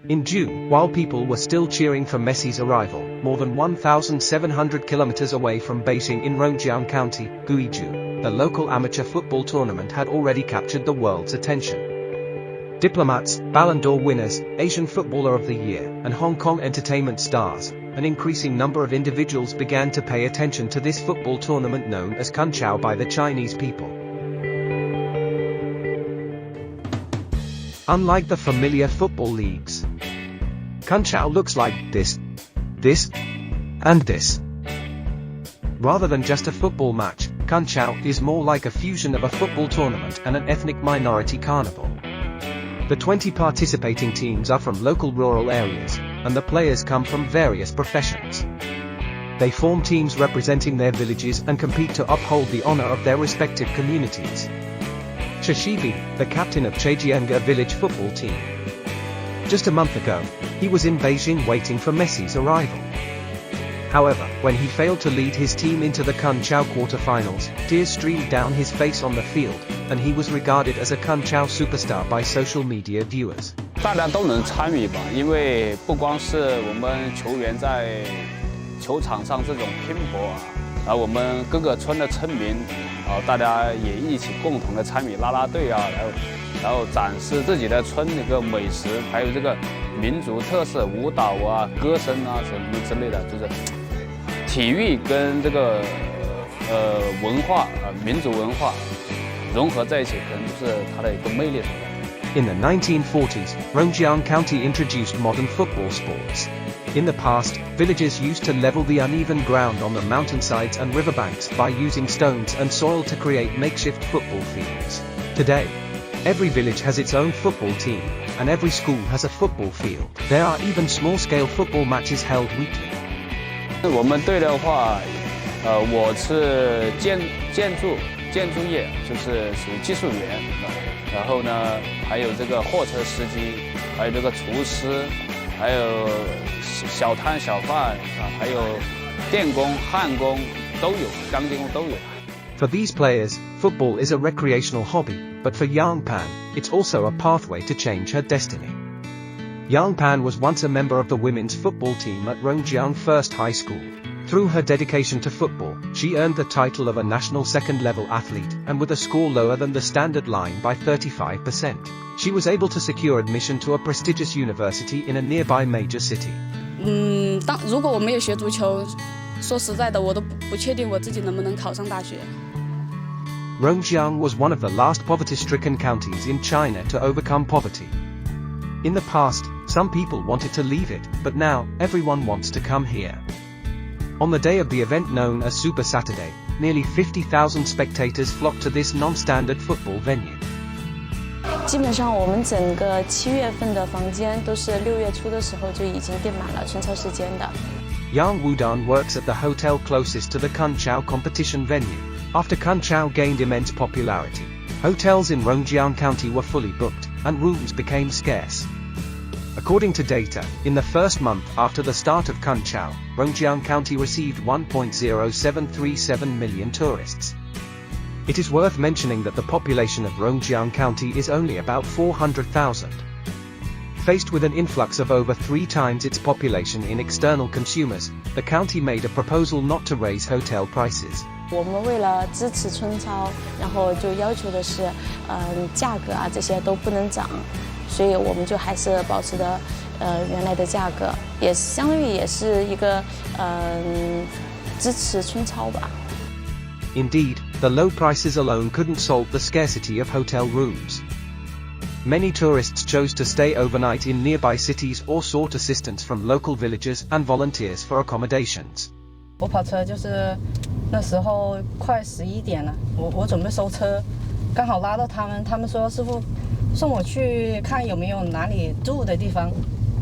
In June, while people were still cheering for Messi's arrival, more than 1,700 kilometers away from Beijing in Rongjiang County, Guizhou, the local amateur football tournament had already captured the world's attention. Diplomats, Ballon d'Or winners, Asian Footballer of the Year, and Hong Kong entertainment stars, an increasing number of individuals began to pay attention to this football tournament known as Cun Chao by the Chinese people. Unlike the familiar football leagues, Cun Chao looks like this, and this. Rather than just a football match, Cun Chao is more like a fusion of a football tournament and an ethnic minority carnival. The 20 participating teams are from local rural areas, and the players come from various professions. They form teams representing their villages and compete to uphold the honor of their respective communities. Shishibi, the captain of Zhejianga village football team. Just a month ago, he was in Beijing waiting for Messi's arrival. However, when he failed to lead his team into the Cun Chao quarterfinals, tears streamed down his face on the field, and he was regarded as a Cun Chao superstar by social media viewers. 大家都能参与吧，因为不光是我们球员在球场上这种拼搏啊，然后我们各个村的村民，大家也一起共同的参与啦啦队啊，然后展示自己的村那个美食，还有这个民族特色舞蹈啊、歌声啊什么之类的，就是体育跟这个文化民族文化融合在一起，可能就是它的一个魅力所在。In the 1940s, Rongjiang County introduced modern football sports. In the past, villagers used to level the uneven ground on the mountainsides and riverbanks by using stones and soil to create makeshift football fields. Today, every village has its own football team, and every school has a football field. There are even small-scale football matches held weekly. 我们队的话，我是建筑业，就是属于技术员，然后呢，还有这个货车司机，还有这个厨师，还有小摊小贩啊，还有电工、焊工都有，钢筋工都有。For these players, football is a recreational hobby, but for Yang Pan, it's also a pathway to change her destiny. Yang Pan was once a member of the women's football team at Rongjiang First High School. Through her dedication to football, she earned the title of a national second-level athlete, and with a score lower than the standard line by 35%, she was able to secure admission to a prestigious university in a nearby major city. 如果我没有学足球，说实在的，我都不确定我自己能不能考上大学。Rongjiang was one of the last poverty-stricken counties in China to overcome poverty. In the past, some people wanted to leave it, but now, everyone wants to come here. On the day of the event known as Super Saturday, nearly 50,000 spectators flocked to this non-standard football venue. 基本上我们整个7月份的房间都是6月初的时候就已经订满了春秋时间的。Yang Wudan works at the hotel closest to the Cun Chao competition venue. After Cun Chao gained immense popularity, hotels in Rongjiang County were fully booked, and rooms became scarce. According to data, in the first month after the start of Cun Chao, Rongjiang County received 1.0737 million tourists. It is worth mentioning that the population of Rongjiang County is only about 400,000. Faced with an influx of over 3 times its population in external consumers, the county made a proposal not to raise hotel prices. 我们为了支持春超，然后就要求的是，价格啊这些都不能涨，所以我们就还是保持的原来的价格，也相当于也是一个支持春超吧。Indeed, the low prices alone couldn't solve the scarcity of hotel rooms. Many tourists chose to stay overnight in nearby cities or sought assistance from local villagers and volunteers for accommodations. 我跑车就是那时候快11点了，我准备收车，刚好拉到他们，他们说师傅送我去看有没有哪里住的地方。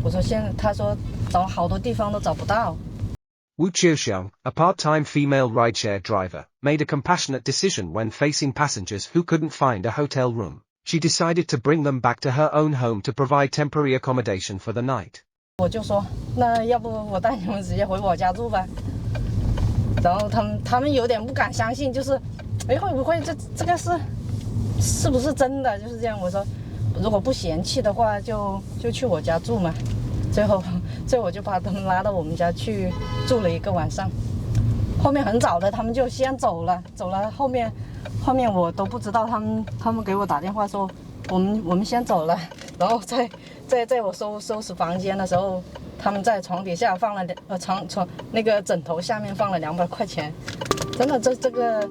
我说他说找好多地方都找不到。Wu Qiuxiang, a part-time female rideshare driver, made a compassionate decision when facing passengers who couldn't find a hotel room. She decided to bring them back to her own home to provide temporary accommodation for the night. 我就说，那要不我带你们直接回我家住吧。然后他们有点不敢相信，就是会不会这个是不是真的？就是这样。我说，如果不嫌弃的话，就去我家住嘛。最后我就把他们拉到我们家去住了1个晚上。后面很早的他们就先走了，后面我都不知道，他们给我打电话说我们先走了，然后在我收拾房间的时候，他们在床底下放了床那个枕头下面放了200块钱，真的这个。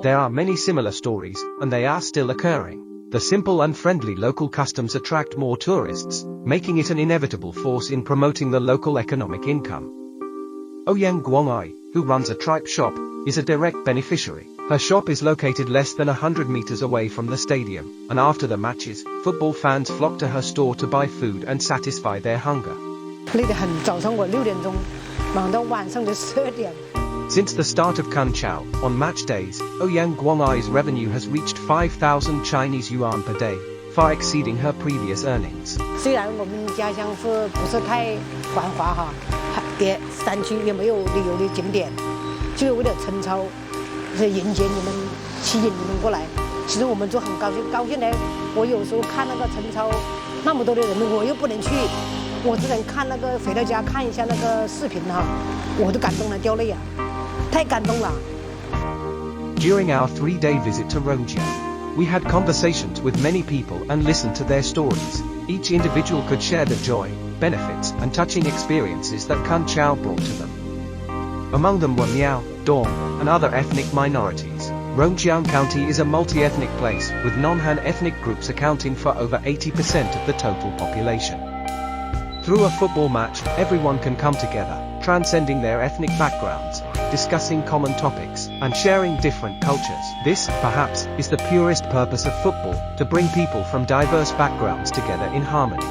There are many similar stories, and they are still occurring. The simple and friendly local customs attract more tourists, making it an inevitable force in promoting the local economic income. Ouyang Guangai, who runs a tripe shop, is a direct beneficiary. Her shop is located less than 100 meters away from the stadium, and after the matches, football fans flock to her store to buy food and satisfy their hunger. 累得很，早上我6点钟，忙到晚上的12点。 Since the start of Cun Chao, on match days, Ouyang Guangai's revenue has reached 5,000 Chinese yuan per day, far exceeding her previous earnings. 虽然我们家乡是不是太繁华哈，也山区也没有旅游的景点，就为了陈超，是迎接你们，吸引你们过来。其实我们就很高兴，高兴呢。我有时候看那个陈超，那么多的人，我又不能去，我只能看那个回到家看一下那个视频哈，我都感动了，掉泪啊。 太感动了。 During our 3-day visit to Rongjiang, we had conversations with many people and listened to their stories. Each individual could share the joy, benefits, and touching experiences that Cun Chao brought to them. Among them were Miao, Dong, and other ethnic minorities. Rongjiang County is a multi-ethnic place, with non-Han ethnic groups accounting for over 80% of the total population. Through a football match, everyone can come together, transcending their ethnic backgrounds, discussing common topics, and sharing different cultures. This, perhaps, is the purest purpose of football, to bring people from diverse backgrounds together in harmony.